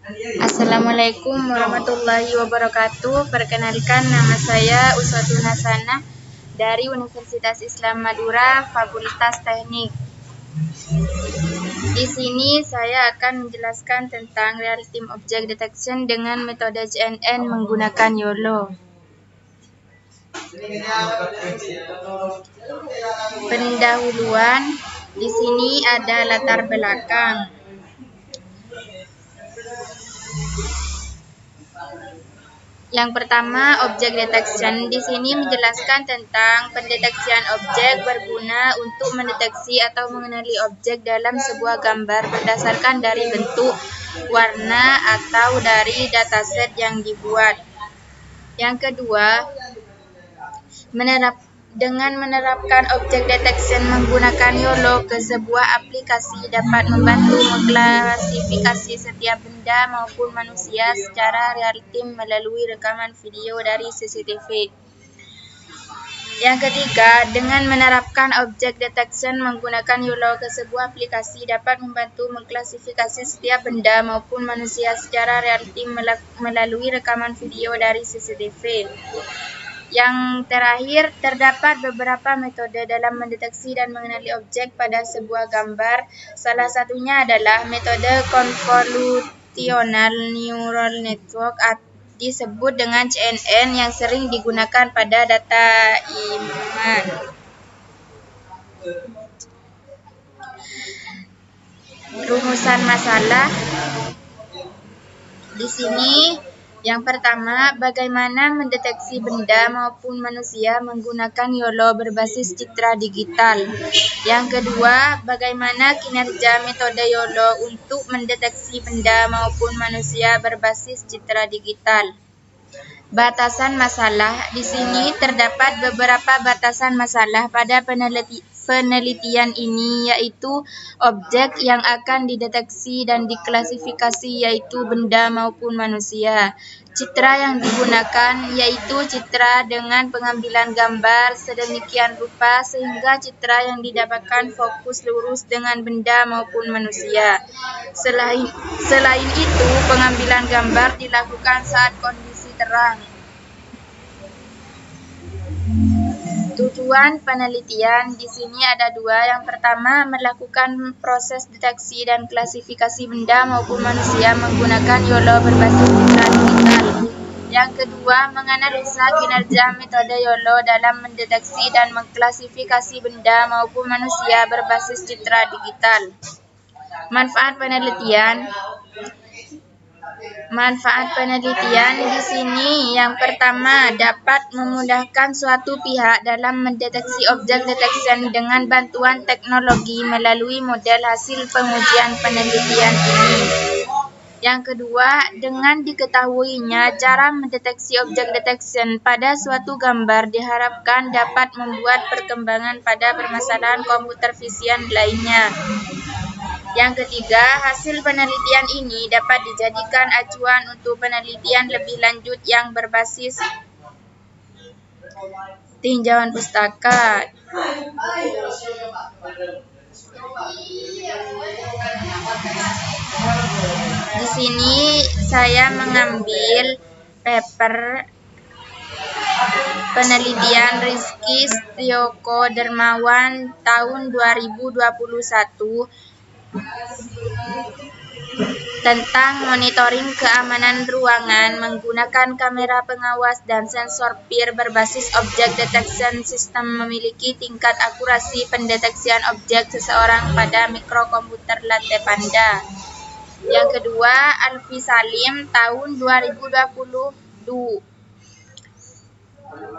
Assalamualaikum warahmatullahi wabarakatuh. Perkenalkan, nama saya Uswatun Hasanah dari Universitas Islam Madura, Fakultas Teknik. Di sini saya akan menjelaskan tentang Real Time Object Detection dengan metode CNN menggunakan YOLO. Pendahuluan, di sini ada latar belakang. Yang pertama, object detection. Di sini menjelaskan tentang pendeteksian objek berguna untuk mendeteksi atau mengenali objek dalam sebuah gambar berdasarkan dari bentuk, warna, atau dari dataset yang dibuat. Yang kedua, dengan menerapkan object detection menggunakan YOLO ke sebuah aplikasi dapat membantu mengklasifikasi setiap benda maupun manusia secara real time melalui rekaman video dari CCTV. Yang ketiga, dengan menerapkan object detection menggunakan YOLO ke sebuah aplikasi dapat membantu mengklasifikasi setiap benda maupun manusia secara real time melalui rekaman video dari CCTV. Yang terakhir, terdapat beberapa metode dalam mendeteksi dan mengenali objek pada sebuah gambar. Salah satunya adalah metode Convolutional Neural Network disebut dengan CNN yang sering digunakan pada data iman. Rumusan masalah di sini. Yang pertama, bagaimana mendeteksi benda maupun manusia menggunakan YOLO berbasis citra digital. Yang kedua, bagaimana kinerja metode YOLO untuk mendeteksi benda maupun manusia berbasis citra digital. Batasan masalah. Di sini terdapat beberapa batasan masalah pada penelitian ini, yaitu objek yang akan dideteksi dan diklasifikasi yaitu benda maupun manusia. Citra yang digunakan yaitu citra dengan pengambilan gambar sedemikian rupa sehingga citra yang didapatkan fokus lurus dengan benda maupun manusia. Selain itu, pengambilan gambar dilakukan saat kondisi terang. Tujuan penelitian di sini ada dua. Yang pertama, melakukan proses deteksi dan klasifikasi benda maupun manusia menggunakan YOLO berbasis citra digital. Yang kedua, menganalisa kinerja metode YOLO dalam mendeteksi dan mengklasifikasi benda maupun manusia berbasis citra digital. Manfaat penelitian di sini yang pertama, dapat memudahkan suatu pihak dalam mendeteksi objek detection dengan bantuan teknologi melalui model hasil pengujian penelitian ini. Yang kedua, dengan diketahuinya cara mendeteksi objek detection pada suatu gambar diharapkan dapat membuat perkembangan pada permasalahan komputer vision lainnya. Yang ketiga, hasil penelitian ini dapat dijadikan acuan untuk penelitian lebih lanjut yang berbasis tinjauan pustaka. Di sini saya mengambil paper penelitian Rizky Setioko Dermawan tahun 2021 tentang monitoring keamanan ruangan menggunakan kamera pengawas dan sensor PIR berbasis object detection system memiliki tingkat akurasi pendeteksian objek seseorang pada mikrokomputer latte panda. Yang kedua, Alfi Salim tahun 2020.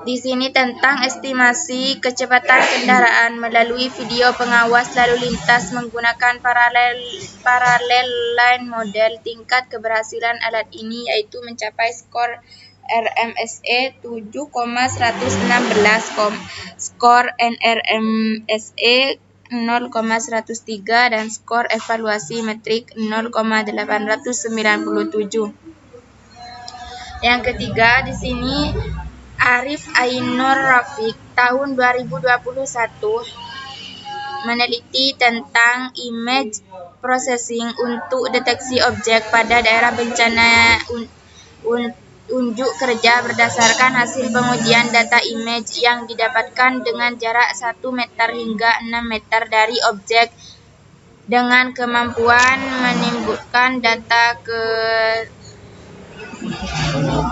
Di sini tentang estimasi kecepatan kendaraan melalui video pengawas lalu lintas menggunakan parallel line model. Tingkat keberhasilan alat ini yaitu mencapai skor RMSE 7,116, skor NRMSE 0,103 dan skor evaluasi metrik 0,897. Yang ketiga di sini Arif Ainur Rafiq tahun 2021 meneliti tentang image processing untuk deteksi objek pada daerah bencana. Unjuk kerja berdasarkan hasil pengujian data image yang didapatkan dengan jarak 1 meter hingga 6 meter dari objek dengan kemampuan menimbulkan data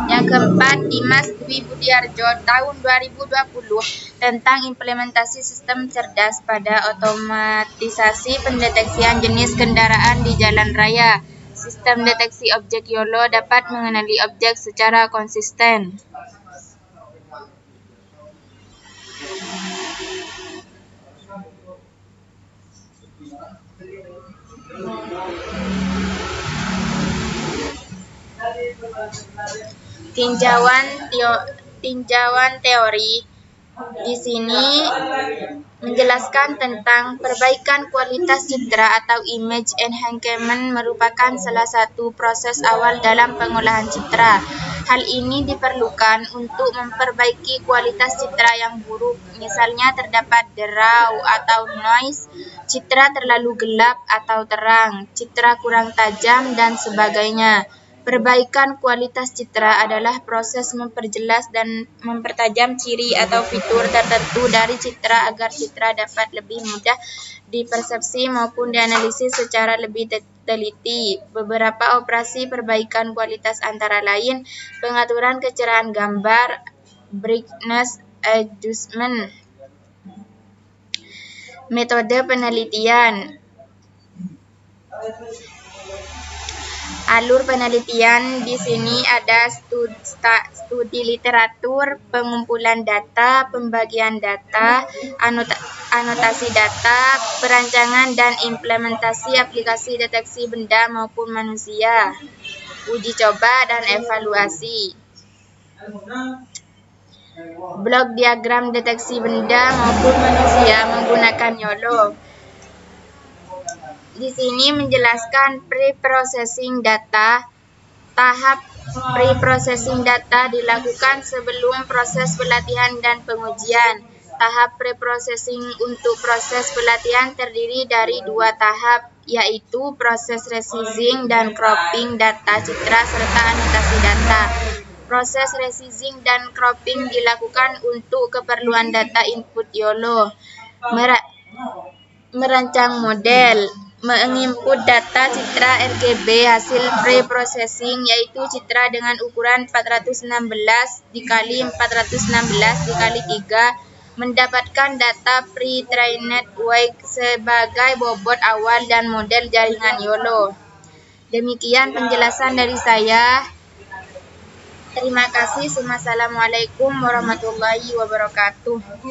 Yang keempat, Dimas Dwi Budiarjo tahun 2020 tentang implementasi sistem cerdas pada otomatisasi pendeteksian jenis kendaraan di jalan raya. Sistem deteksi objek YOLO dapat mengenali objek secara konsisten. Tinjauan teori di sini menjelaskan tentang perbaikan kualitas citra atau image enhancement merupakan salah satu proses awal dalam pengolahan citra. Hal ini diperlukan untuk memperbaiki kualitas citra yang buruk, misalnya terdapat derau atau noise, citra terlalu gelap atau terang, citra kurang tajam, dan sebagainya. Perbaikan kualitas citra adalah proses memperjelas dan mempertajam ciri atau fitur tertentu dari citra agar citra dapat lebih mudah dipersepsi maupun dianalisis secara lebih teliti. Beberapa operasi perbaikan kualitas antara lain pengaturan kecerahan gambar, brightness adjustment, metode penelitian. Alur penelitian di sini ada studi literatur, pengumpulan data, pembagian data, anotasi data, perancangan dan implementasi aplikasi deteksi benda maupun manusia, uji coba dan evaluasi. Blok diagram deteksi benda maupun manusia menggunakan YOLO. Di sini menjelaskan pre-processing data. Tahap pre-processing data dilakukan sebelum proses pelatihan dan pengujian. Tahap pre-processing untuk proses pelatihan terdiri dari 2 tahap, yaitu proses resizing dan cropping data citra serta anotasi data. Proses resizing dan cropping dilakukan untuk keperluan data input YOLO. Merancang model, menginput data citra RGB hasil pre-processing, yaitu citra dengan ukuran 416 x 416 x 3, mendapatkan data pre-trained weight sebagai bobot awal dan model jaringan YOLO. Demikian penjelasan dari saya. Terima kasih. Wassalamualaikum warahmatullahi wabarakatuh.